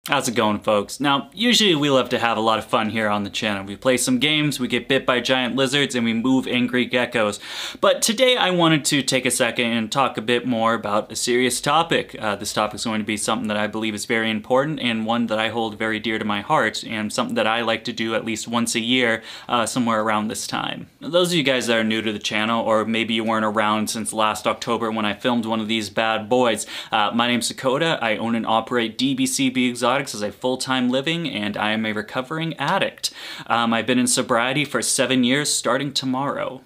How's it going, folks? Now, usually we love to have a lot of fun here on the channel. We play some games, we get bit by giant lizards, and we move angry geckos. But today I wanted to take a second and talk a bit more about a serious topic. This topic is going to be something that I believe is very important and one that I hold very dear to my heart, and something that I like to do at least once a year, somewhere around this time. Now, those of you guys that are new to the channel, or maybe you weren't around since last October when I filmed one of these bad boys, my name's Dakota. I own and operate DBCB Exotics as a full-time living, and I am a recovering addict. I've been in sobriety for 7 years, starting tomorrow.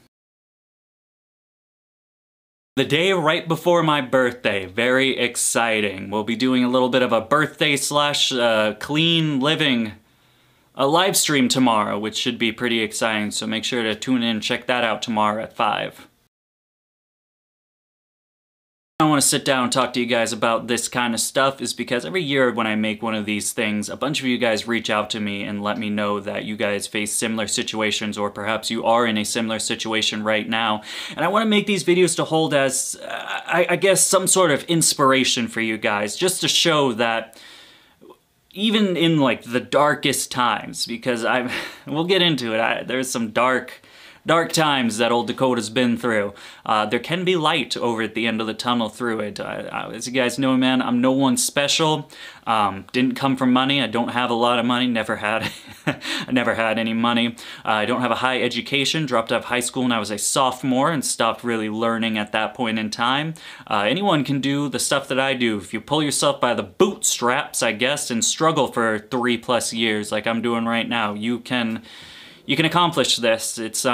The day right before my birthday, very exciting. We'll be doing a little bit of a birthday slash clean living live stream tomorrow, which should be pretty exciting, so make sure to tune in and check that out tomorrow at 5. I want to sit down and talk to you guys about this kind of stuff is because every year when I make one of these things, a bunch of you guys reach out to me and let me know that you guys face similar situations, or perhaps you are in a similar situation right now. And I want to make these videos to hold as, I guess, some sort of inspiration for you guys, just to show that even in like the darkest times, because we'll get into it, there's some dark times that old Dakota's been through. There can be light over at the end of the tunnel through it. As you guys know, man, I'm no one special. Didn't come from money. I don't have a lot of money. Never had. I never had any money. I don't have a high education. Dropped out of high school when I was a sophomore and stopped really learning at that point in time. Anyone can do the stuff that I do. If you pull yourself by the bootstraps, I guess, and struggle for 3+ years like I'm doing right now, you can accomplish this. It's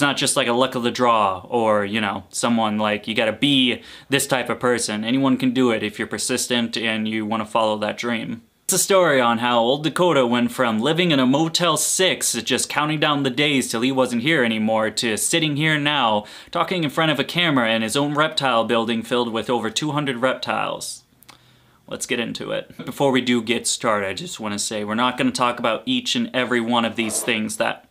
not just like a luck of the draw, or, you know, someone like, you gotta be this type of person. Anyone can do it if you're persistent and you want to follow that dream. It's a story on how old Dakota went from living in a Motel 6, just counting down the days till he wasn't here anymore, to sitting here now, talking in front of a camera in his own reptile building filled with over 200 reptiles. Let's get into it. Before we do get started, I just want to say we're not going to talk about each and every one of these things that...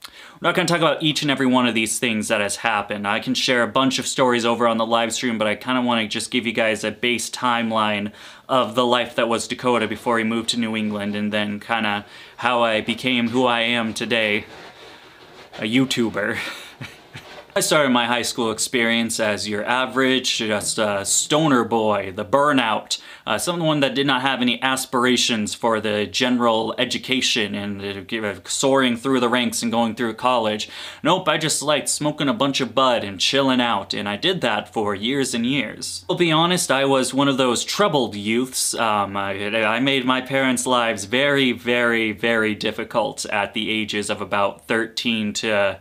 We're not going to talk about each and every one of these things that has happened. I can share a bunch of stories over on the live stream, but I kind of want to just give you guys a base timeline of the life that was Dakota before he moved to New England, and then kind of how I became who I am today, a YouTuber. I started my high school experience as your average, just a stoner boy, the burnout, someone that did not have any aspirations for the general education and soaring through the ranks and going through college. Nope, I just liked smoking a bunch of bud and chilling out, and I did that for years and years. I'll be honest, I was one of those troubled youths. I made my parents' lives very, very, very difficult at the ages of about 13 to...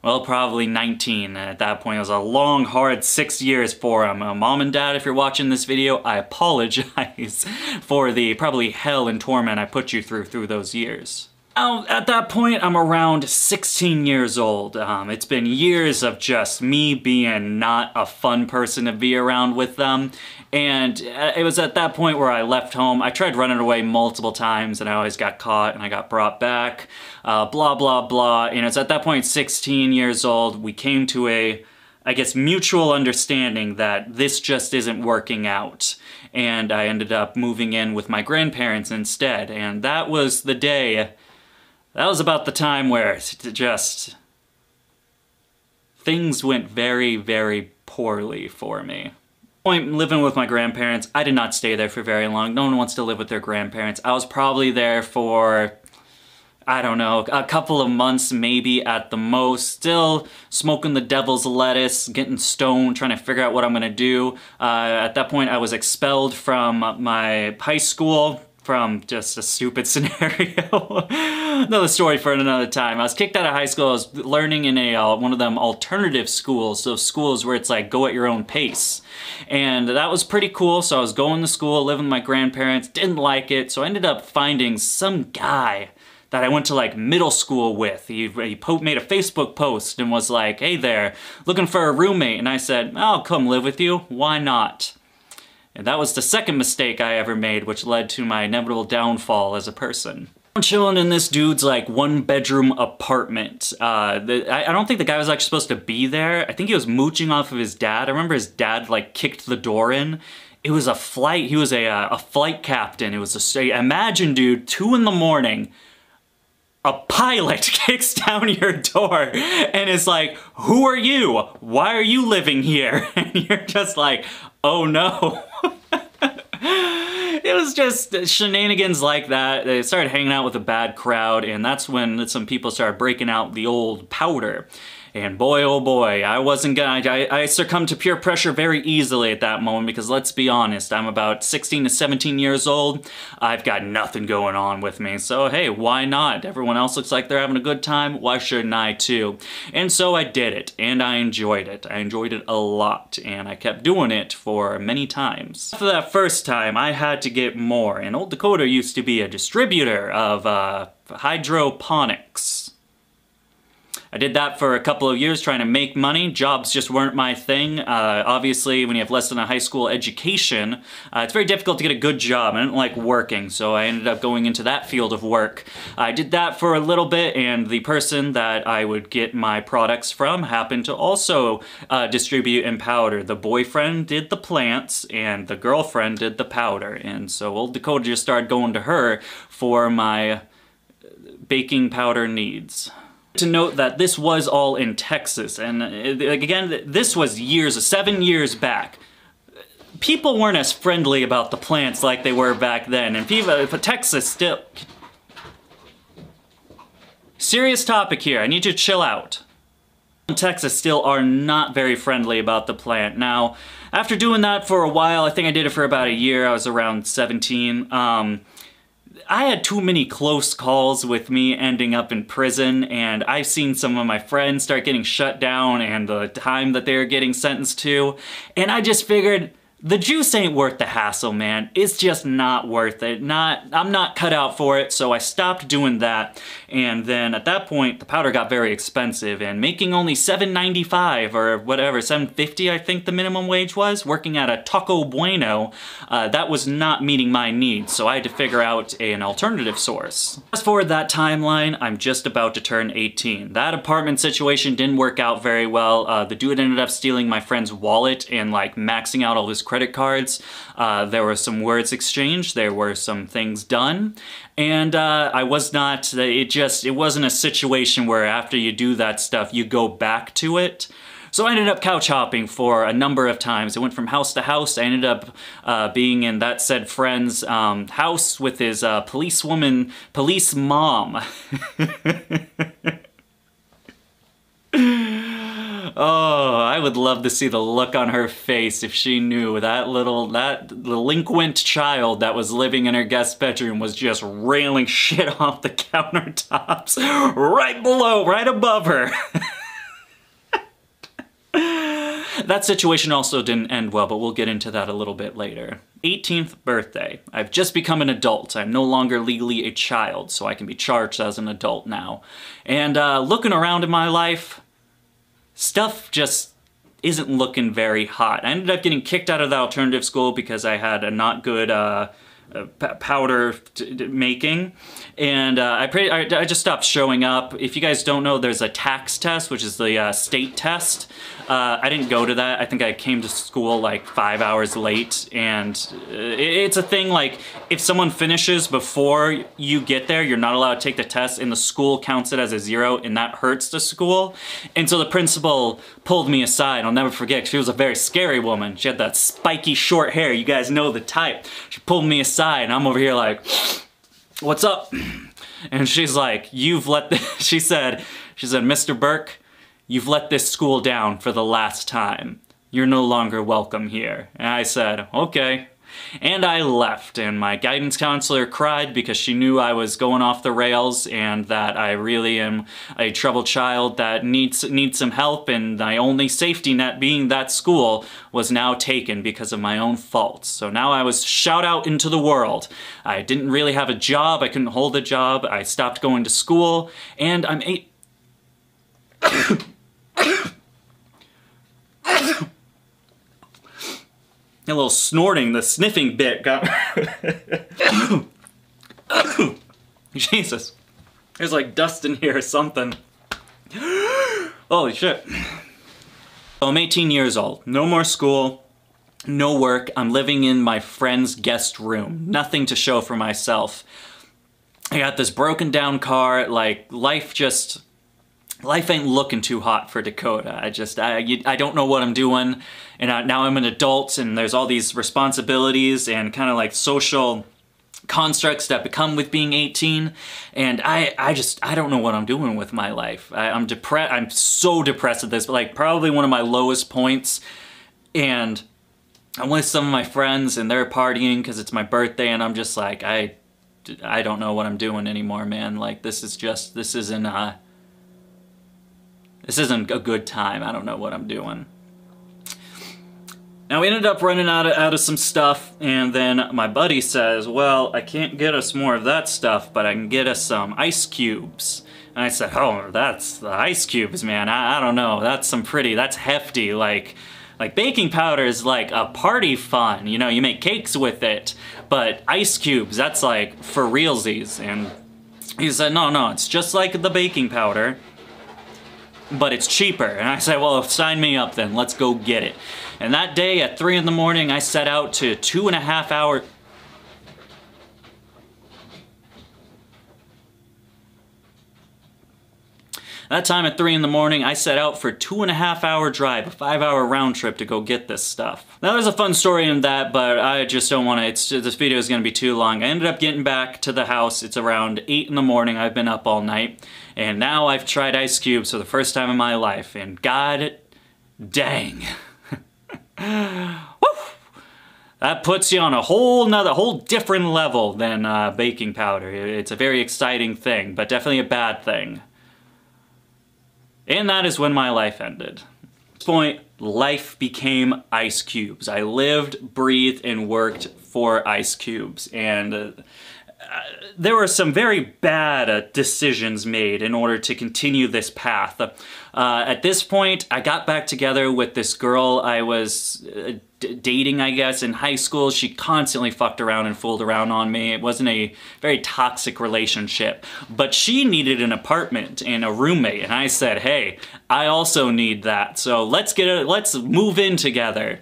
well, probably 19. At that point, it was a long, hard 6 years for him. Mom and Dad, if you're watching this video, I apologize for the probably hell and torment I put you through those years. Now, at that point, I'm around 16 years old. It's been years of just me being not a fun person to be around with them. And it was at that point where I left home. I tried running away multiple times and I always got caught and I got brought back. Blah, blah, blah. And it's at that point, 16 years old, we came to a, I guess, mutual understanding that this just isn't working out. And I ended up moving in with my grandparents instead. And that was the day, that was about the time where just things went very, very poorly for me. Living with my grandparents, I did not stay there for very long. No one wants to live with their grandparents. I was probably there for, I don't know, a couple of months maybe at the most. Still smoking the devil's lettuce, getting stoned, trying to figure out what I'm gonna do. At that point I was expelled from my high school from just a stupid scenario. Another story for another time. I was kicked out of high school. I was learning in a one of them alternative schools, those schools where it's like go at your own pace. And that was pretty cool, so I was going to school, living with my grandparents, didn't like it, so I ended up finding some guy that I went to like middle school with. He made a Facebook post and was like, hey there, looking for a roommate. And I said, I'll come live with you, why not? And that was the second mistake I ever made, which led to my inevitable downfall as a person. I'm chilling in this dude's like 1-bedroom apartment. I don't think the guy was actually supposed to be there. I think he was mooching off of his dad. I remember his dad like kicked the door in It was a flight, he was a flight captain. It was imagine, dude, 2 in the morning, a pilot kicks down your door and is like, who are you? Why are you living here? And you're just like, oh no. It was just shenanigans like that. They started hanging out with a bad crowd, and that's when some people started breaking out the old powder. And boy, oh boy, I succumbed to peer pressure very easily at that moment, because let's be honest, I'm about 16 to 17 years old. I've got nothing going on with me, so hey, why not? Everyone else looks like they're having a good time, why shouldn't I too? And so I did it, and I enjoyed it. I enjoyed it a lot, and I kept doing it for many times. After that first time, I had to get more, and Old Dakota used to be a distributor of hydroponics. I did that for a couple of years trying to make money. Jobs just weren't my thing. Obviously, when you have less than a high school education, it's very difficult to get a good job. I didn't like working, so I ended up going into that field of work. I did that for a little bit, and the person that I would get my products from happened to also distribute and powder. The boyfriend did the plants, and the girlfriend did the powder. And so Old Dakota just started going to her for my baking powder needs. To note that this was all in Texas, and again, this was 7 years back. People weren't as friendly about the plants like they were back then, and Texas still... Serious topic here, I need to chill out. Texas still are not very friendly about the plant. Now, after doing that for a while, I think I did it for about a year, I was around 17, I had too many close calls with me ending up in prison, and I've seen some of my friends start getting shut down and the time that they're getting sentenced to, and I just figured, the juice ain't worth the hassle, man. It's just not worth it. I'm not cut out for it, so I stopped doing that. And then at that point, the powder got very expensive, and making only $7.95 or whatever, $7.50 I think the minimum wage was, working at a Taco Bueno, that was not meeting my needs, so I had to figure out an alternative source. Fast forward that timeline, I'm just about to turn 18. That apartment situation didn't work out very well. The dude ended up stealing my friend's wallet and like maxing out all his credit cards. There were some words exchanged, there were some things done, and I was not, it wasn't a situation where after you do that stuff, you go back to it. So I ended up couch hopping for a number of times. I went from house to house. I ended up being in that said friend's house with his police mom. Oh, I would love to see the look on her face if she knew that delinquent child that was living in her guest bedroom was just railing shit off the countertops right above her. That situation also didn't end well, but we'll get into that a little bit later. 18th birthday. I've just become an adult. I'm no longer legally a child, so I can be charged as an adult now. And looking around in my life, stuff just isn't looking very hot. I ended up getting kicked out of the alternative school because I had a not good powder making, and I just stopped showing up. If you guys don't know, there's a tax test, which is the state test. I didn't go to that. I think I came to school like 5 hours late, and it's a thing like if someone finishes before you get there, you're not allowed to take the test, and the school counts it as a 0, and that hurts the school. And so the principal pulled me aside. I'll never forget, she was a very scary woman. She had that spiky short hair. You guys know the type. She pulled me aside, and I'm over here like, what's up? And she's like, she said, Mr. Burke, you've let this school down for the last time. You're no longer welcome here. And I said, okay. And I left, and my guidance counselor cried because she knew I was going off the rails and that I really am a troubled child that needs some help, and my only safety net being that school was now taken because of my own faults. So now I was shot out into the world. I didn't really have a job, I couldn't hold a job, I stopped going to school, and I'm a little snorting, the sniffing bit got... Jesus. There's like dust in here or something. Holy shit. So I'm 18 years old. No more school. no work, I'm living in my friend's guest room, nothing to show for myself. I got this broken down car, like life ain't looking too hot for Dakota. I don't know what I'm doing, and now I'm an adult, and there's all these responsibilities and kind of like social constructs that become with being 18, and I don't know what I'm doing with my life. I'm depressed. I'm so depressed at this, but like probably one of my lowest points, and I'm with some of my friends, and they're partying because it's my birthday, and I'm just like, I don't know what I'm doing anymore, man. Like this isn't a good time. I don't know what I'm doing. Now we ended up running out of some stuff, and then my buddy says, well, I can't get us more of that stuff, but I can get us some ice cubes. And I said, oh, that's the ice cubes, man. I don't know. That's hefty. Like baking powder is like a party fun. You know, you make cakes with it. But ice cubes, that's like for realsies. And he said, no, it's just like the baking powder, but it's cheaper. And I said, well, sign me up then, let's go get it. And that day at 3 in the morning, I set out to 2.5 hour... That time at 3 in the morning, I set out for a 2.5 hour drive, a 5-hour round trip to go get this stuff. Now there's a fun story in that, but I just don't want to, this video is going to be too long. I ended up getting back to the house, it's around 8 in the morning, I've been up all night, and now I've tried ice cubes for the first time in my life, and god dang. Woo! That puts you on a whole different level than baking powder. It's a very exciting thing, but definitely a bad thing. And that is when my life ended. At this point, life became ice cubes. I lived, breathed, and worked for ice cubes. And there were some very bad decisions made in order to continue this path. At this point, I got back together with this girl I was dating, I guess, in high school. She constantly fucked around and fooled around on me. It wasn't a very toxic relationship, but she needed an apartment and a roommate, and I said, hey, I also need that, so let's move in together.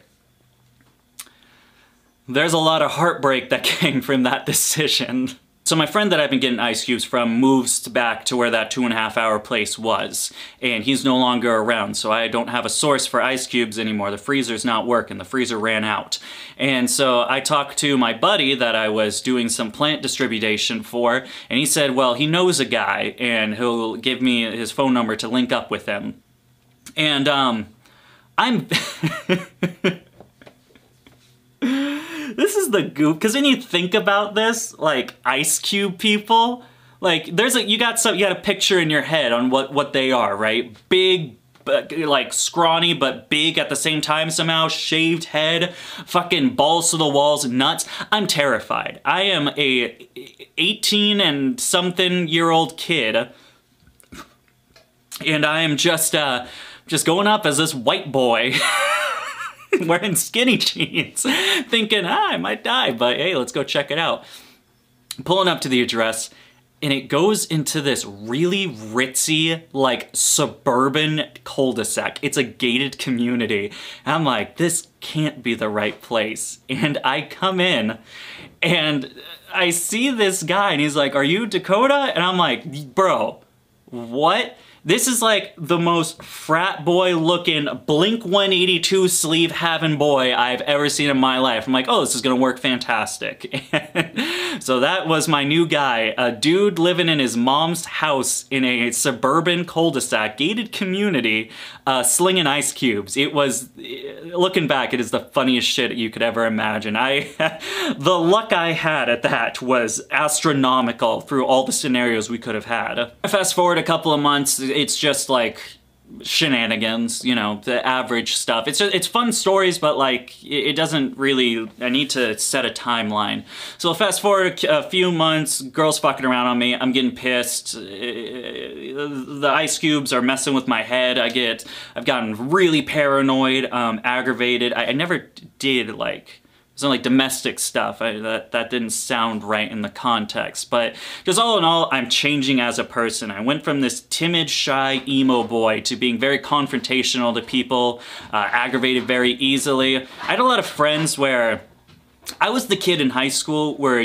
There's a lot of heartbreak that came from that decision. So my friend that I've been getting ice cubes from moves back to where that 2.5 hour place was, and he's no longer around, so I don't have a source for ice cubes anymore. The freezer's not working, the freezer ran out. And so I talked to my buddy that I was doing some plant distribution for, and he said, well, he knows a guy, and he'll give me his phone number to link up with him. And I'm... This is the goop, because when you think about this, like, ice cube people, like, you got a picture in your head on what they are, right? Big, like, scrawny, but big at the same time somehow, shaved head, fucking balls to the walls, nuts. I'm terrified. I am a 18 and something year old kid, and I am just going up as this white boy. Wearing skinny jeans, thinking, I might die, but hey, let's go check it out. Pulling up to the address, and it goes into this really ritzy, like, suburban cul-de-sac. It's a gated community. And I'm like, this can't be the right place. And I come in, and I see this guy, and he's like, are you Dakota? And I'm like, bro, what? This is like the most frat boy looking Blink-182 sleeve having boy I've ever seen in my life. I'm like, oh, this is gonna work fantastic. So that was my new guy, a dude living in his mom's house in a suburban cul-de-sac, gated community, slinging ice cubes. It was, looking back, it is the funniest shit you could ever imagine. The luck I had at that was astronomical through all the scenarios we could have had. Fast forward a couple of months, it's just like shenanigans, you know, the average stuff. It's fun stories, but like it doesn't really, I need to set a timeline. So fast forward a few months, girls fucking around on me, I'm getting pissed, the ice cubes are messing with my head, I've gotten really paranoid, aggravated. I never did like Some like domestic stuff. That didn't sound right in the context, but just all in all, I'm changing as a person. I went from this timid, shy, emo boy to being very confrontational to people, aggravated very easily. I had a lot of friends where I was the kid in high school where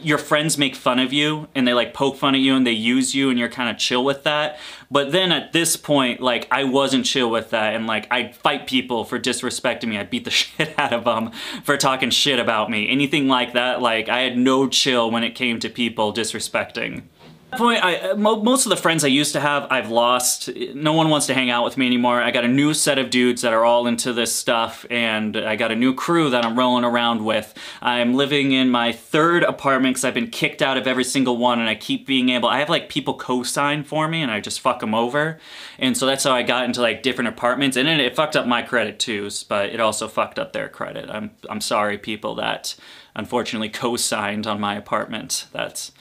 your friends make fun of you and they like poke fun at you and they use you and you're kind of chill with that. But then at this point, like, I wasn't chill with that, and like, I'd fight people for disrespecting me. I'd beat the shit out of them for talking shit about me. Anything like that, like, I had no chill when it came to people disrespecting. At that point, most of the friends I used to have, I've lost. No one wants to hang out with me anymore. I got a new set of dudes that are all into this stuff, and I got a new crew that I'm rolling around with. I'm living in my 3rd apartment because I've been kicked out of every single one, and I keep being able, I have like people co-sign for me, and I just fuck them over. And so that's how I got into like different apartments, and then it fucked up my credit too, but it also fucked up their credit. I'm sorry, people that unfortunately co-signed on my apartment. That's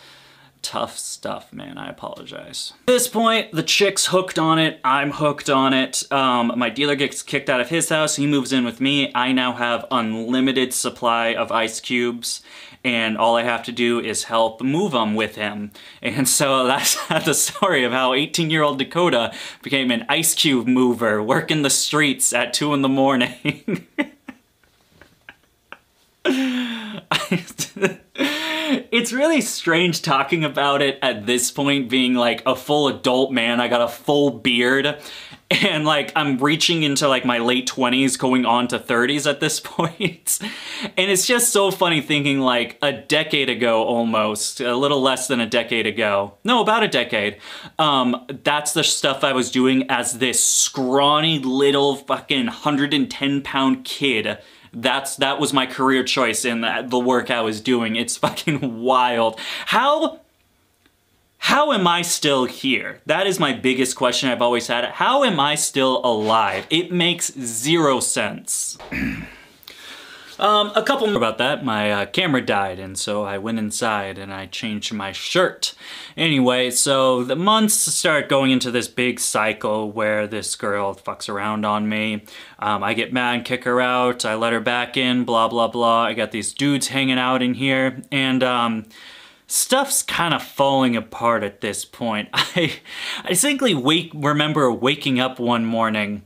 tough stuff, man. I apologize. At this point, the chick's hooked on it. I'm hooked on it. My dealer gets kicked out of his house. He moves in with me. I now have unlimited supply of ice cubes, and all I have to do is help move them with him. And so that's the story of how 18-year-old Dakota became an ice cube mover, working the streets at 2 in the morning. It's really strange talking about it at this point, being like a full adult man. I got a full beard, and like I'm reaching into like my late 20s going on to 30s at this point. And it's just so funny thinking like a decade ago, almost a little less than a decade ago, no, about a decade, that's the stuff I was doing as this scrawny little fucking 110-pound kid. That was my career choice in the work I was doing. It's fucking wild. How am I still here? That is my biggest question I've always had. How am I still alive? It makes 0 sense. A couple more about that. My camera died, and so I went inside and I changed my shirt. Anyway, so the months start going into this big cycle where this girl fucks around on me. I get mad, kick her out, I let her back in, blah, blah, blah. I got these dudes hanging out in here, and stuff's kind of falling apart at this point. I distinctly remember waking up one morning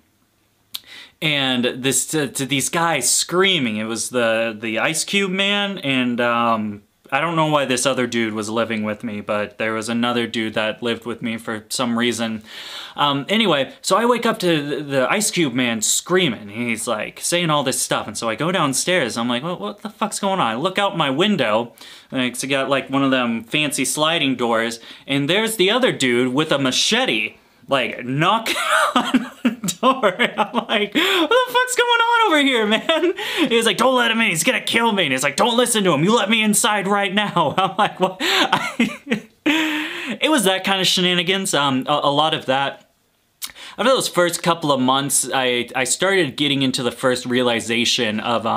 and to these guys screaming. It was the Ice Cube man, and I don't know why this other dude was living with me, but there was another dude that lived with me for some reason. Anyway, so I wake up to the Ice Cube man screaming. He's like saying all this stuff, and so I go downstairs. I'm like, what the fuck's going on? I look out my window, and it's got like one of them fancy sliding doors, and there's the other dude with a machete, like knocking on the door. I'm like, what the fuck's going on over here, man? He's like, don't let him in, he's gonna kill me. And he's like, don't listen to him, you let me inside right now. I'm like, what? It was that kind of shenanigans. A lot of that. After those first couple of months, I started getting into the first realization of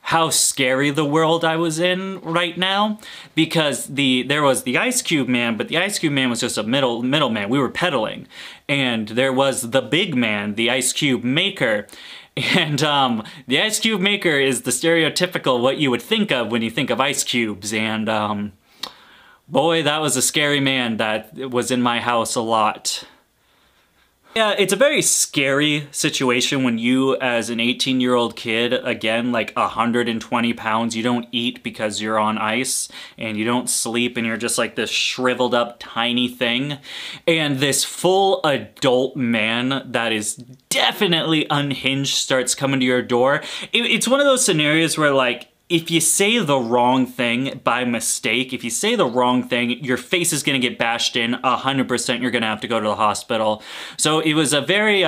how scary the world I was in right now, because there was the Ice Cube man, but the Ice Cube man was just a middleman. We were peddling, and there was the big man, the Ice Cube maker. And the Ice Cube maker is the stereotypical what you would think of when you think of ice cubes, and boy, that was a scary man that was in my house a lot. Yeah, it's a very scary situation when you, as an 18-year-old kid, again, like 120 pounds, you don't eat because you're on ice, and you don't sleep, and you're just like this shriveled up tiny thing. And this full adult man that is definitely unhinged starts coming to your door. It's one of those scenarios where, like, if you say the wrong thing by mistake, if you say the wrong thing, your face is gonna get bashed in, 100% you're gonna have to go to the hospital. So it was a very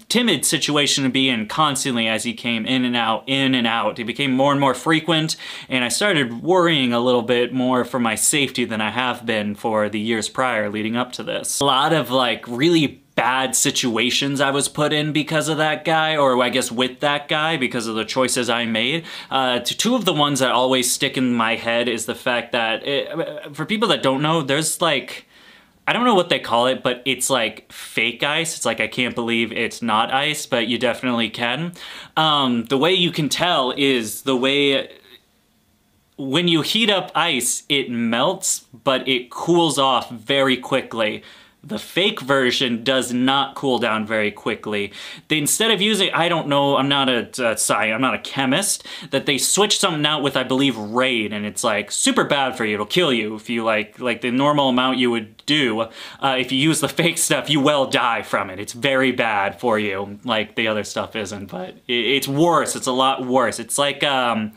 timid situation to be in constantly as he came in and out, in and out. It became more and more frequent, and I started worrying a little bit more for my safety than I have been for the years prior leading up to this. A lot of like really bad situations I was put in because of that guy, or I guess with that guy because of the choices I made. Two of the ones that always stick in my head is the fact that, for people that don't know, there's like, I don't know what they call it, but it's like fake ice. It's like, I can't believe it's not ice, but you definitely can. The way you can tell is the way when you heat up ice, it melts, but it cools off very quickly. The fake version does not cool down very quickly. They, instead of using, I don't know, I'm not a chemist, that they switch something out with, I believe, Raid, and it's like super bad for you. It'll kill you if you like the normal amount you would do. If you use the fake stuff, you will die from it. It's very bad for you, like the other stuff isn't, but it's worse. It's a lot worse. It's like, I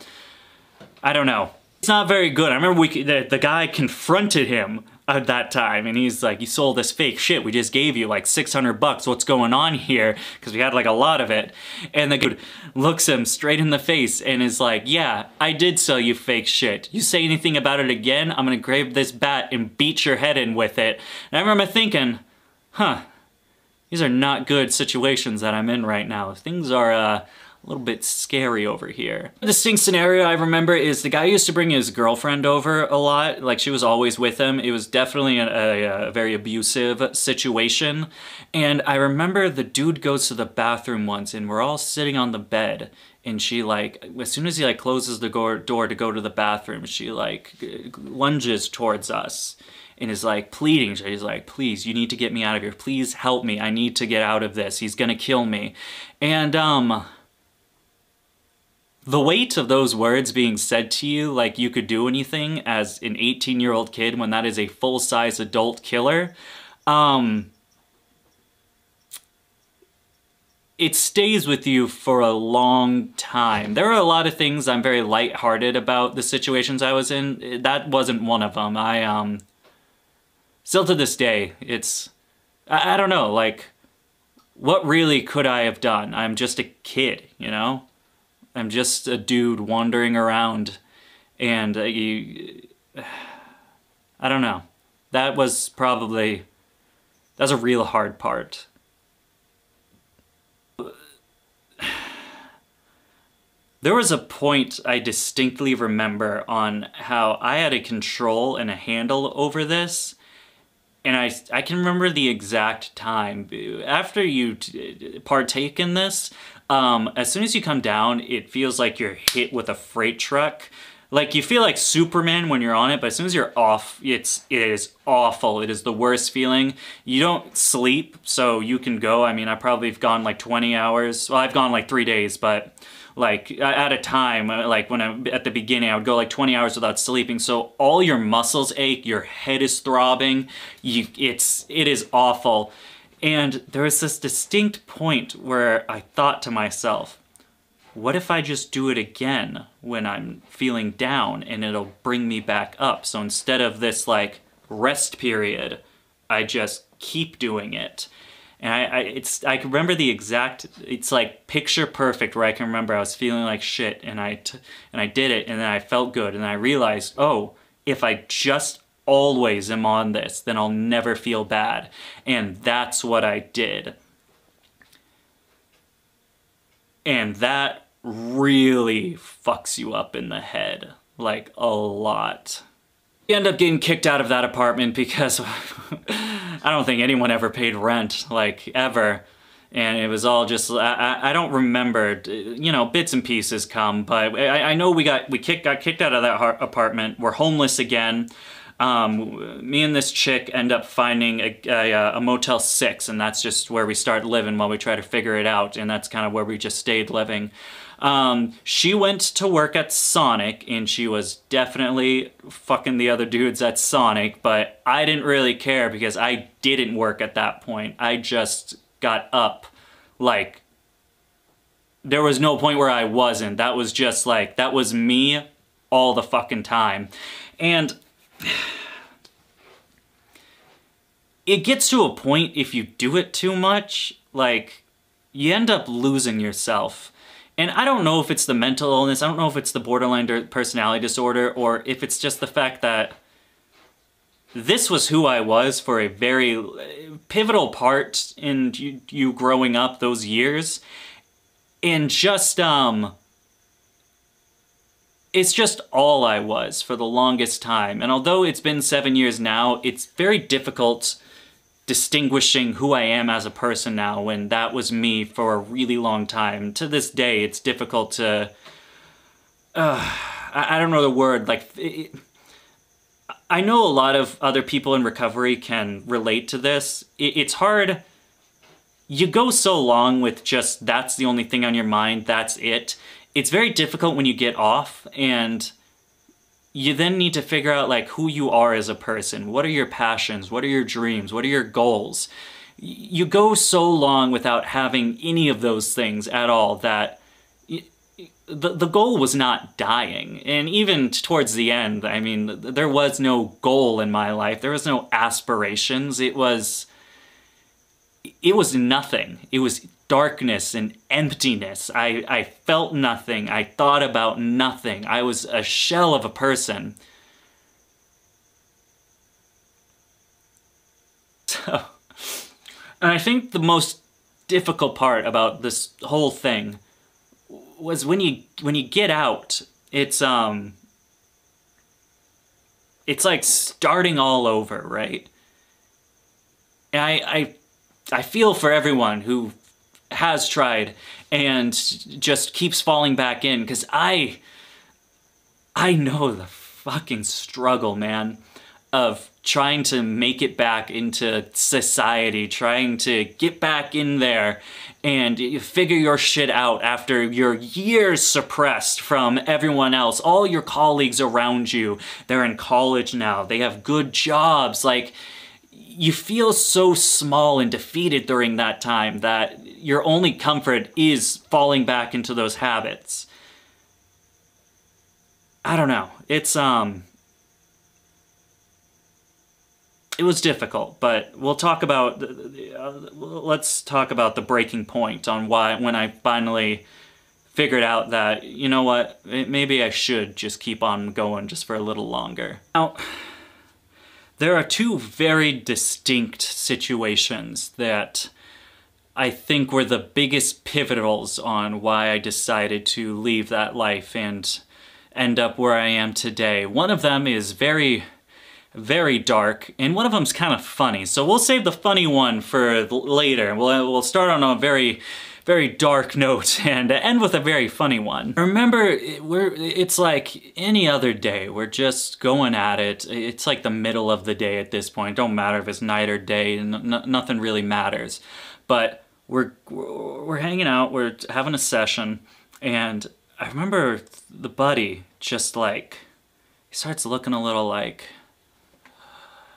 don't know. It's not very good. I remember the guy confronted him at that time, and he's like, you sold this fake shit, we just gave you like 600 bucks, what's going on here? Because we had like a lot of it. And the dude looks him straight in the face and is like, yeah, I did sell you fake shit. You say anything about it again, I'm gonna grab this bat and beat your head in with it. And I remember thinking, huh, these are not good situations that I'm in right now. Things are a little bit scary over here. A distinct scenario I remember is the guy used to bring his girlfriend over a lot. Like, she was always with him. It was definitely a very abusive situation. And I remember the dude goes to the bathroom once and we're all sitting on the bed, and she, like, as soon as he like closes the door to go to the bathroom, she like lunges towards us and is like pleading. She's like, please, you need to get me out of here. Please help me. I need to get out of this. He's gonna kill me. And the weight of those words being said to you like you could do anything as an 18-year-old kid when that is a full-size adult killer, it stays with you for a long time. There are a lot of things I'm very lighthearted about the situations I was in. That wasn't one of them. Still to this day, I don't know, like, what really could I have done? I'm just a kid, you know? I'm just a dude wandering around, and I don't know. That's a real hard part. There was a point I distinctly remember on how I had a control and a handle over this, and I can remember the exact time. After you partake in this, as soon as you come down, it feels like you're hit with a freight truck. Like, you feel like Superman when you're on it, but as soon as you're off, it is awful. It is the worst feeling. You don't sleep, so you can go. I mean, I probably have gone like 20 hours. Well, I've gone like 3 days, but like at a time, like at the beginning, I would go like 20 hours without sleeping. So all your muscles ache, your head is throbbing. It is awful. And there was this distinct point where I thought to myself, what if I just do it again when I'm feeling down and it'll bring me back up? So instead of this like rest period, I just keep doing it. And I can remember the exact, it's like picture perfect, where I can remember I was feeling like shit and I did it, and then I felt good, and then I realized, oh, if I just always am on this, then I'll never feel bad. And that's what I did. And that really fucks you up in the head, like a lot. We end up getting kicked out of that apartment because I don't think anyone ever paid rent, like, ever. And it was all just, I don't remember, you know, bits and pieces come, but I know we got kicked out of that apartment. We're homeless again. Me and this chick end up finding a Motel 6, and that's just where we start living while we try to figure it out, and that's kind of where we just stayed living. She went to work at Sonic, and she was definitely fucking the other dudes at Sonic, but I didn't really care because I didn't work at that point. I just got up. Like, there was no point where I wasn't. That was just like, that was me all the fucking time. And it gets to a point, if you do it too much, like, you end up losing yourself. And I don't know if it's the mental illness, I don't know if it's the borderline personality disorder, or if it's just the fact that this was who I was for a very pivotal part in you growing up those years. And just, it's just all I was for the longest time. And although it's been 7 years now, it's very difficult distinguishing who I am as a person now when that was me for a really long time. To this day, it's difficult to I don't know the word, like, I know a lot of other people in recovery can relate to this. It's hard. You go so long with just that's the only thing on your mind, that's it. It's very difficult when you get off, and you then need to figure out like who you are as a person. What are your passions? What are your dreams? What are your goals? You go so long without having any of those things at all that the goal was not dying. And even towards the end, I mean, there was no goal in my life. There was no aspirations. It was nothing. It was darkness and emptiness. I felt nothing. I thought about nothing. I was a shell of a person. So, and I think the most difficult part about this whole thing was when you get out, it's like starting all over, right? And I feel for everyone who has tried and just keeps falling back in, because I know the fucking struggle, man, of trying to make it back into society, trying to get back in there and figure your shit out after you're years suppressed from everyone else. All your colleagues around you, they're in college now, they have good jobs, like, you feel so small and defeated during that time that your only comfort is falling back into those habits. I don't know. It was difficult, but we'll talk about, let's talk about the breaking point on when I finally figured out that, you know what, maybe I should just keep on going just for a little longer. Now, there are two very distinct situations that I think were the biggest pivotals on why I decided to leave that life and end up where I am today. One of them is very, very dark, and one of them's kind of funny. So we'll save the funny one for later. We'll start on a very, very dark note and end with a very funny one. Remember, it's like any other day. We're just going at it. It's like the middle of the day at this point. Don't matter if it's night or day. Nothing really matters. But we're hanging out. We're having a session, and I remember the buddy just like, he starts looking a little like,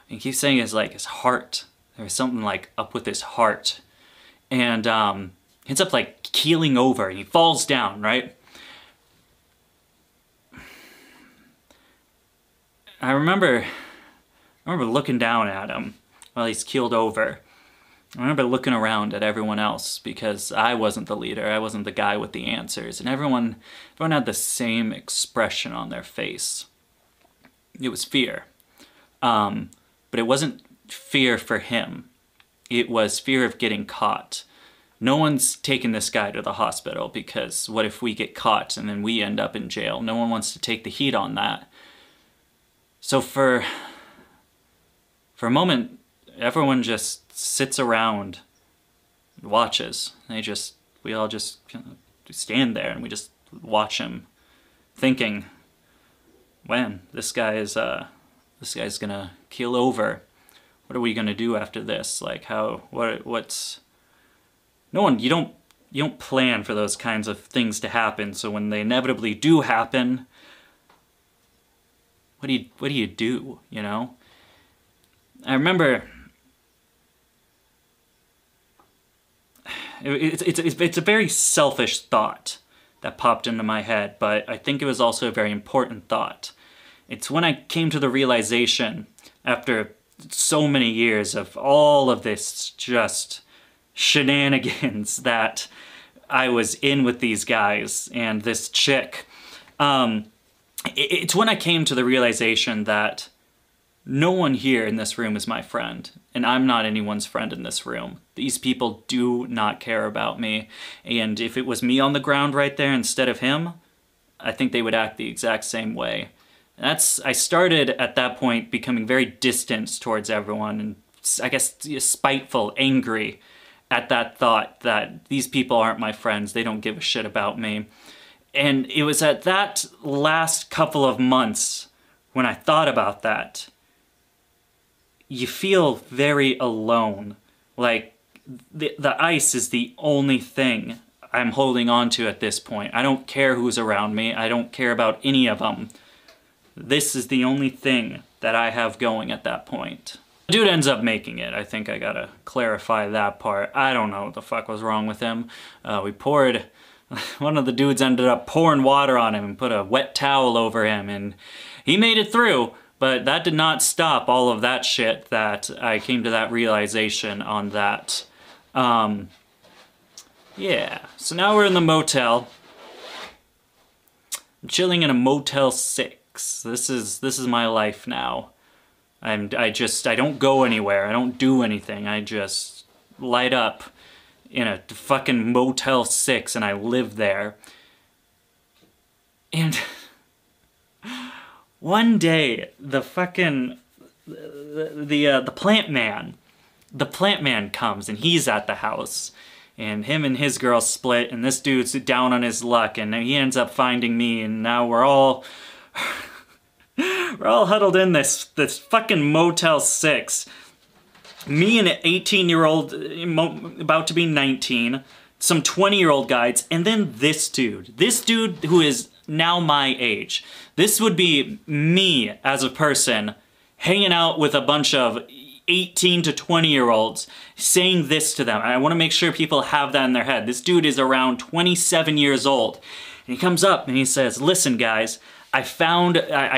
he keeps saying it's like his heart. There's something like up with his heart. And he ends up like keeling over and he falls down, right? I remember looking down at him while he's keeled over. I remember looking around at everyone else because I wasn't the leader. I wasn't the guy with the answers. And everyone had the same expression on their face. It was fear. But it wasn't fear for him. It was fear of getting caught. No one's taking this guy to the hospital because what if we get caught and then we end up in jail? No one wants to take the heat on that. So for a moment, everyone just sits around and watches. We all just kind of stand there and we just watch him, thinking, man, this guy's gonna keel over. What are we gonna do after this? Like what's... You don't plan for those kinds of things to happen, so when they inevitably do happen, what do you do, you know? I remember it's a very selfish thought that popped into my head, but I think it was also a very important thought. It's when I came to the realization, after so many years of all of this just shenanigans that I was in with these guys and this chick, it's when I came to the realization that no one here in this room is my friend, and I'm not anyone's friend in this room. These people do not care about me, and if it was me on the ground right there instead of him, I think they would act the exact same way. I started at that point becoming very distant towards everyone, and I guess spiteful, angry at that thought that these people aren't my friends, they don't give a shit about me. And it was at that last couple of months when I thought about that. You feel very alone. Like, the ice is the only thing I'm holding on to at this point. I don't care who's around me. I don't care about any of them. This is the only thing that I have going at that point. The dude ends up making it. I think I gotta clarify that part. I don't know what the fuck was wrong with him. One of the dudes ended up pouring water on him and put a wet towel over him, and he made it through. But that did not stop all of that shit that I came to that realization on that. Yeah, so now we're in the motel. I'm chilling in a Motel 6. This is my life now. I don't go anywhere. I don't do anything. I just light up in a fucking Motel 6 and I live there. And one day, the plant man comes and he's at the house. And him and his girl split, and this dude's down on his luck, and he ends up finding me, and now we're all huddled in this fucking Motel 6. Me and an 18-year-old, about to be 19, some 20-year-old guys, and then this dude. This dude who is now my age. This would be me as a person hanging out with a bunch of 18 to 20-year-olds saying this to them. I want to make sure people have that in their head. This dude is around 27 years old. And he comes up and he says, listen guys, I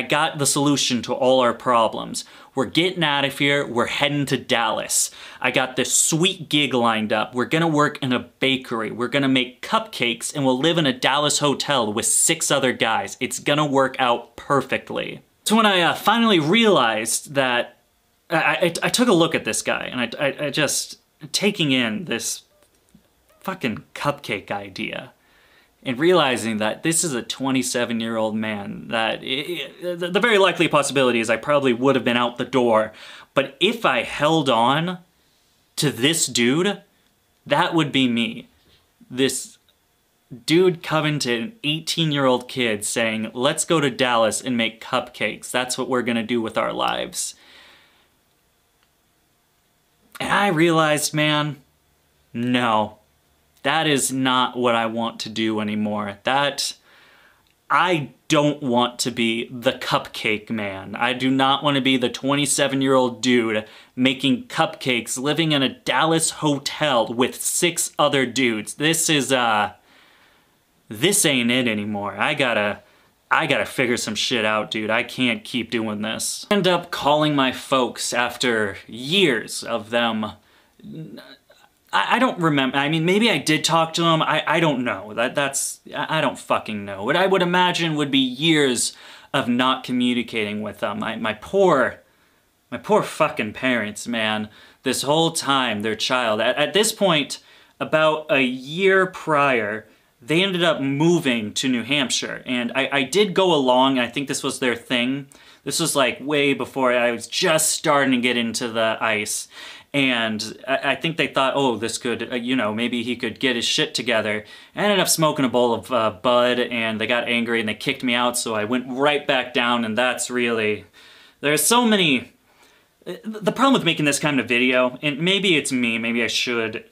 got the solution to all our problems. We're getting out of here. We're heading to Dallas. I got this sweet gig lined up. We're gonna work in a bakery. We're gonna make cupcakes and we'll live in a Dallas hotel with 6 other guys. It's gonna work out perfectly. So when I finally realized that I took a look at this guy, and I just taking in this fucking cupcake idea, and realizing that this is a 27-year-old man, that the very likely possibility is I probably would have been out the door, but if I held on to this dude, that would be me. This dude coming to an 18-year-old kid saying, let's go to Dallas and make cupcakes. That's what we're gonna do with our lives. And I realized, man, no, that is not what I want to do anymore. I don't want to be the cupcake man. I do not want to be the 27-year-old dude making cupcakes, living in a Dallas hotel with 6 other dudes. This ain't it anymore. I gotta figure some shit out, dude. I can't keep doing this. End up calling my folks after years of them. I don't remember. I mean, maybe I did talk to them. I don't know. I don't fucking know. What I would imagine would be years of not communicating with them. My poor fucking parents, man. This whole time, their child. At this point, about a year prior, they ended up moving to New Hampshire, and I did go along. I think this was their thing. This was like way before I was just starting to get into the ice, and I think they thought, oh, this could, you know, maybe he could get his shit together. I ended up smoking a bowl of bud, and they got angry and they kicked me out, so I went right back down, and that's really... There's so many... The problem with making this kind of video, and maybe it's me, maybe I should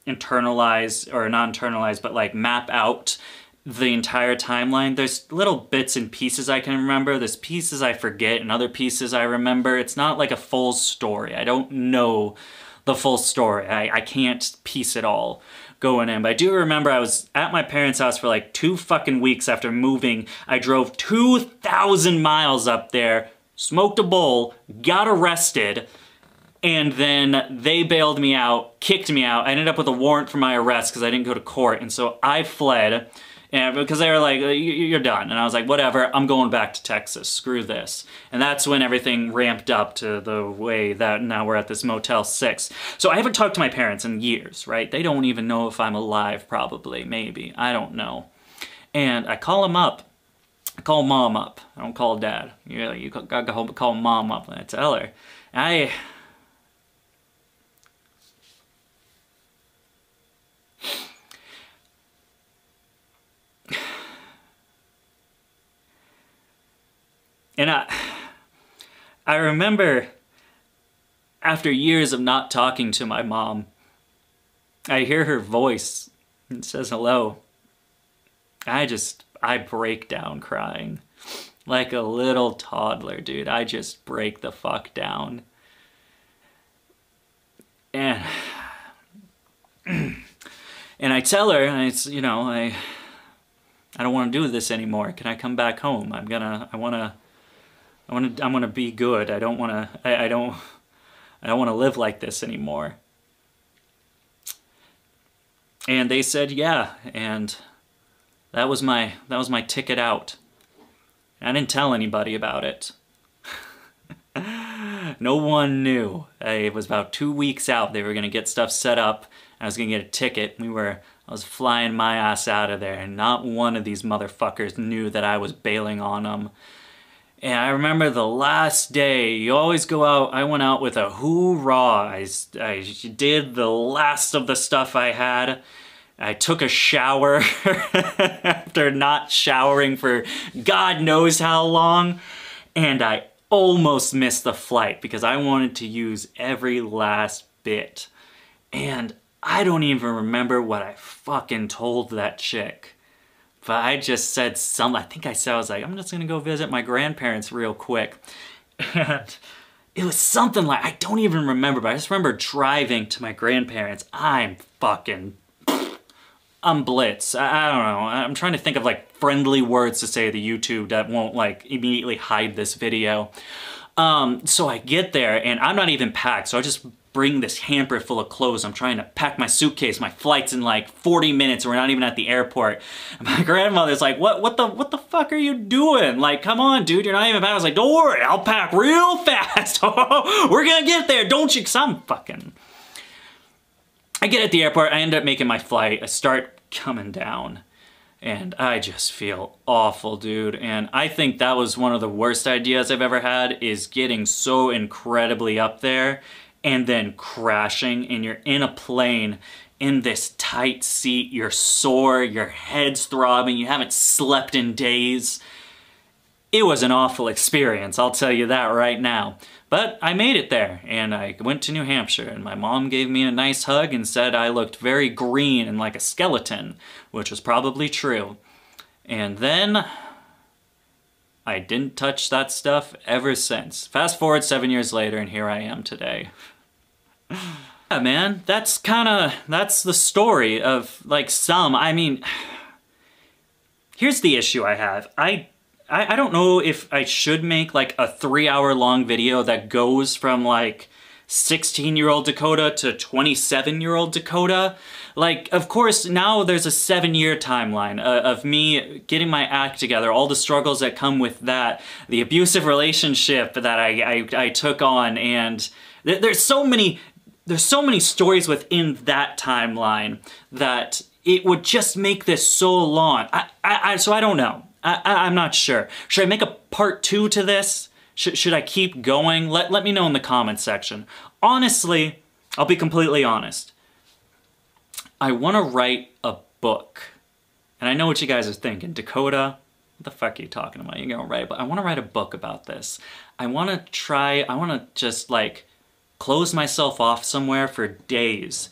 internalize, or not internalize, but like map out the entire timeline. There's little bits and pieces I can remember. There's pieces I forget and other pieces I remember. It's not like a full story. I don't know the full story. I can't piece it all going in. But I do remember I was at my parents' house for like 2 fucking weeks after moving. I drove 2,000 miles up there, smoked a bowl, got arrested, and then they bailed me out, kicked me out. I ended up with a warrant for my arrest because I didn't go to court, and so I fled, and because they were like, you're done. And I was like, whatever, I'm going back to Texas, screw this. And that's when everything ramped up to the way that now we're at this Motel 6. So I haven't talked to my parents in years, right? They don't even know if I'm alive, probably, maybe, I don't know. And I call them up. I call mom up. I don't call dad. You gotta call mom up, and I tell her. And I remember after years of not talking to my mom, I hear her voice and says hello. I break down crying. Like a little toddler, dude. I just break the fuck down. And I tell her, I don't want to do this anymore. Can I come back home? I want to be good. I don't want to live like this anymore. And they said, yeah, and that was my ticket out. I didn't tell anybody about it. No one knew. It was about 2 weeks out. They were gonna get stuff set up. I was gonna get a ticket. I was flying my ass out of there, and not one of these motherfuckers knew that I was bailing on them. And I remember the last day, you always go out, I went out with a hoorah. I did the last of the stuff I had. I took a shower after not showering for God knows how long, and I almost missed the flight because I wanted to use every last bit. And I don't even remember what I fucking told that chick. But I just said something. I was like, I'm just gonna go visit my grandparents real quick. And it was something like, I don't even remember, but I just remember driving to my grandparents. I'm blitz. I don't know. I'm trying to think of like friendly words to say to YouTube that won't like immediately hide this video. So I get there and I'm not even packed. So I just bring this hamper full of clothes. I'm trying to pack my suitcase. My flight's in like 40 minutes. We're not even at the airport. And my grandmother's like, what the fuck are you doing? Like, come on, dude, you're not even packed. I was like, don't worry, I'll pack real fast. We're gonna get there, don't you? Cause I get at the airport, I end up making my flight, I start coming down, and I just feel awful, dude. And I think that was one of the worst ideas I've ever had, is getting so incredibly up there and then crashing, and you're in a plane in this tight seat, you're sore, your head's throbbing, you haven't slept in days. It was an awful experience, I'll tell you that right now. But I made it there, and I went to New Hampshire, and my mom gave me a nice hug and said I looked very green and like a skeleton, which was probably true. And then I didn't touch that stuff ever since. Fast forward 7 years later, and here I am today. Yeah, man, that's the story of like here's the issue I have. I don't know if I should make like a 3-hour-long video that goes from like 16-year-old Dakota to 27-year-old Dakota. Like, of course, now there's a 7-year timeline of me getting my act together, all the struggles that come with that, the abusive relationship that I took on, and there's so many stories within that timeline that it would just make this so long. So I don't know. I'm not sure. Should I make a part 2 to this? Should I keep going? Let me know in the comments section. Honestly, I'll be completely honest. I want to write a book. And I know what you guys are thinking. Dakota, what the fuck are you talking about? You're gonna write a book. I want to write a book about this. I want to just like close myself off somewhere for days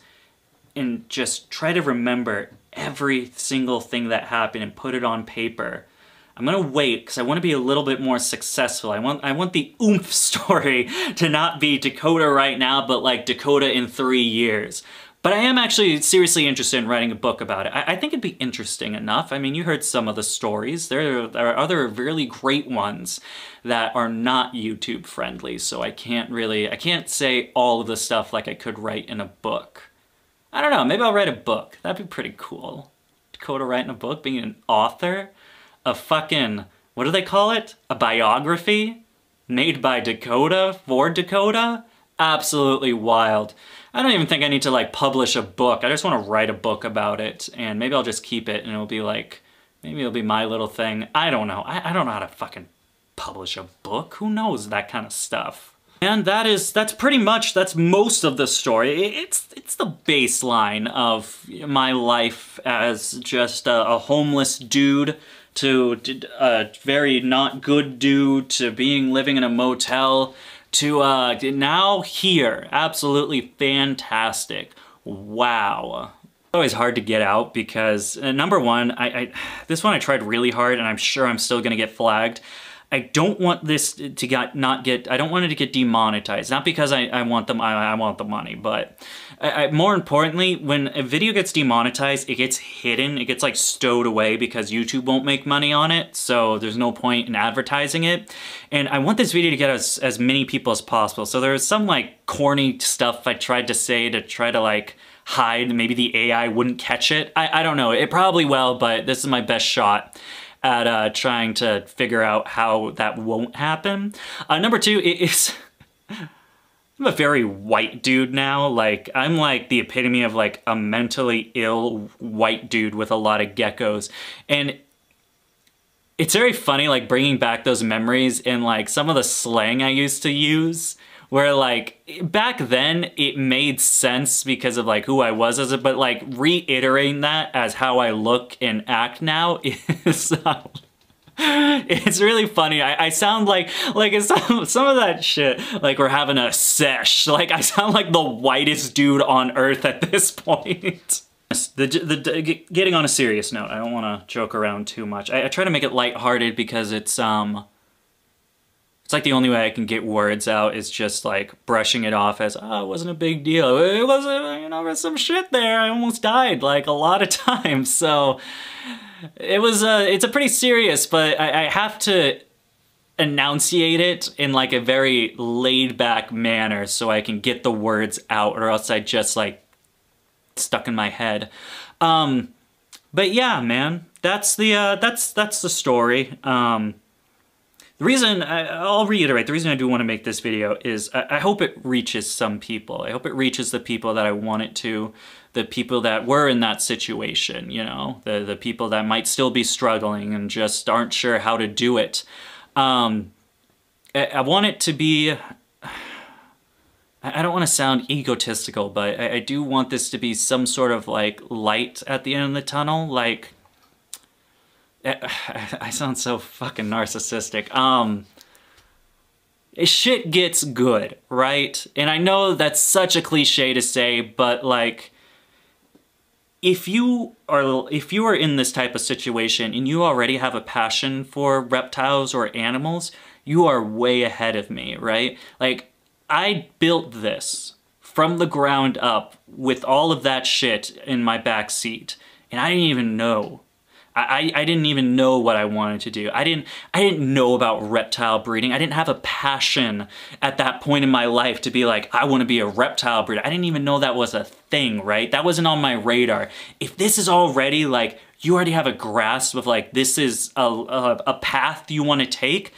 and just try to remember every single thing that happened and put it on paper. I'm gonna wait because I want to be a little bit more successful. I want the oomph story to not be Dakota right now, but like Dakota in 3 years. But I am actually seriously interested in writing a book about it. I think it'd be interesting enough. I mean, you heard some of the stories. There are other really great ones that are not YouTube friendly, so I can't say all of the stuff like I could write in a book. I don't know, maybe I'll write a book. That'd be pretty cool. Dakota writing a book, being an author. A fucking, what do they call it? A biography? Made by Dakota, for Dakota? Absolutely wild. I don't even think I need to like publish a book. I just want to write a book about it, and maybe I'll just keep it and it'll be like, maybe it'll be my little thing. I don't know. I don't know how to fucking publish a book. Who knows that kind of stuff? And that's most of the story. It's the baseline of my life as just a homeless dude to a very not good dude, to living in a motel, to now here. Absolutely fantastic. Wow. It's always hard to get out because, number one, this one I tried really hard and I'm sure I'm still gonna get flagged. I don't want this to I don't want it to get demonetized. Not because I want I want the money, but more importantly, when a video gets demonetized, it gets hidden, it gets like stowed away because YouTube won't make money on it, so there's no point in advertising it. And I want this video to get as many people as possible. So there's some like corny stuff I tried to say to try to like hide, maybe the AI wouldn't catch it. I don't know, it probably will, but this is my best shot at trying to figure out how that won't happen. Number two is, I'm a very white dude now. Like, I'm like the epitome of like a mentally ill white dude with a lot of geckos. And it's very funny, like bringing back those memories and like some of the slang I used to use, where like back then it made sense because of like who I was as a, but like reiterating that as how I look and act now is it's really funny. I sound like it's some of that shit, like we're having a sesh. Like I sound like the whitest dude on earth at this point. Getting on a serious note, I don't want to joke around too much. I try to make it lighthearted because it's like the only way I can get words out is just like brushing it off as, oh, it wasn't a big deal. It wasn't, you know, there's some shit there. I almost died like a lot of times. So it was, it's a pretty serious, but I have to enunciate it in like a very laid back manner so I can get the words out, or else I just like stuck in my head. But yeah, man, that's the story. The reason, I'll reiterate, the reason I do want to make this video is I hope it reaches some people. I hope it reaches the people that I want it to, the people that were in that situation, you know, the people that might still be struggling and just aren't sure how to do it. I want it to be, I don't want to sound egotistical, but I do want this to be some sort of like light at the end of the tunnel, like, I sound so fucking narcissistic. Shit gets good, right? And I know that's such a cliche to say, but like, if you are in this type of situation and you already have a passion for reptiles or animals, you are way ahead of me, right? Like, I built this from the ground up with all of that shit in my back seat, and I didn't even know. I didn't even know what I wanted to do. I didn't know about reptile breeding. I didn't have a passion at that point in my life to be like, I want to be a reptile breeder. I didn't even know that was a thing, right? That wasn't on my radar. If this is already like, you already have a grasp of like, this is a path you want to take,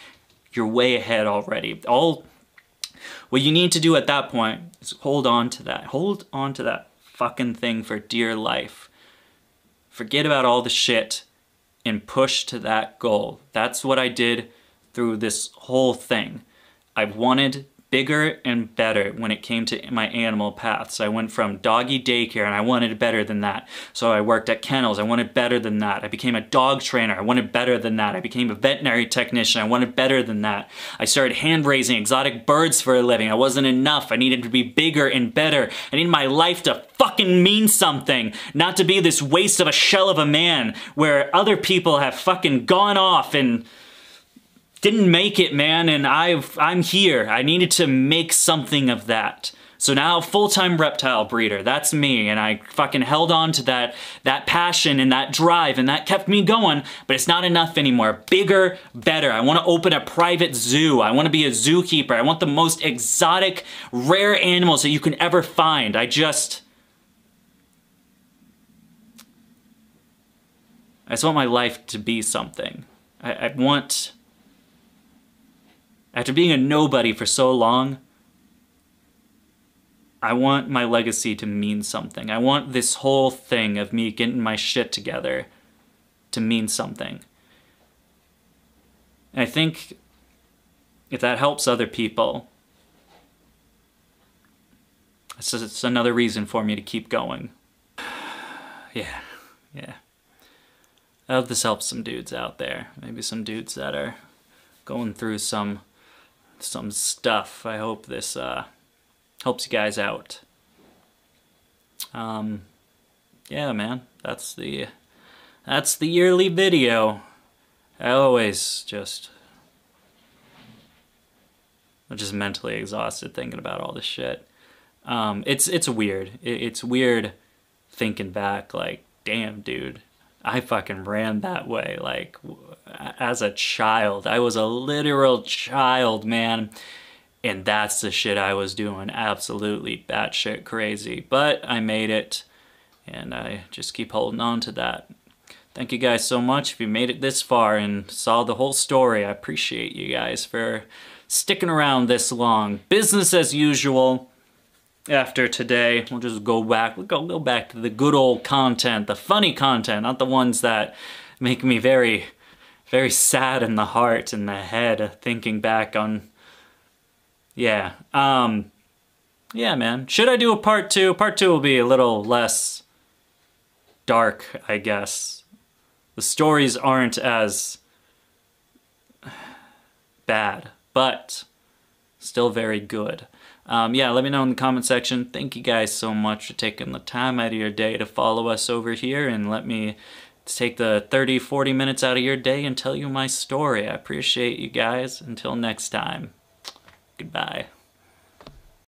you're way ahead already. What you need to do at that point is hold on to that. Hold on to that fucking thing for dear life. Forget about all the shit and push to that goal. That's what I did through this whole thing. I wanted bigger and better when it came to my animal paths. I went from doggy daycare and I wanted better than that. So I worked at kennels, I wanted better than that. I became a dog trainer, I wanted better than that. I became a veterinary technician, I wanted better than that. I started hand raising exotic birds for a living. I wasn't enough, I needed to be bigger and better. I needed my life to fucking mean something, not to be this waste of a shell of a man where other people have fucking gone off and didn't make it, man, and I'm here. I needed to make something of that. So now, full-time reptile breeder, that's me, and I fucking held on to that passion and that drive, and that kept me going, but it's not enough anymore. Bigger, better. I want to open a private zoo. I want to be a zookeeper. I want the most exotic, rare animals that you can ever find. I just want my life to be something. I want... After being a nobody for so long, I want my legacy to mean something. I want this whole thing of me getting my shit together to mean something. And I think if that helps other people, it's another reason for me to keep going. Yeah. I hope this helps some dudes out there. Maybe some dudes that are going through some stuff. I hope this helps you guys out. Yeah, man, that's the yearly video. I'm just mentally exhausted thinking about all this shit. It's weird. It's weird thinking back, like, damn, dude, I fucking ran that way. Like, as a child, I was a literal child, man. And that's the shit I was doing. Absolutely batshit crazy. But I made it, and I just keep holding on to that. Thank you guys so much. If you made it this far and saw the whole story, I appreciate you guys for sticking around this long. Business as usual. After today, we'll just go back. We'll go back to the good old content, the funny content, not the ones that make me very, very sad in the heart and the head, thinking back on. Yeah. Yeah, man. Should I do a part 2? Part 2 will be a little less dark, I guess. The stories aren't as bad, but still very good. Yeah, let me know in the comment section. Thank you guys so much for taking the time out of your day to follow us over here and let me take the 30-40 minutes out of your day and tell you my story. I appreciate you guys. Until next time, goodbye.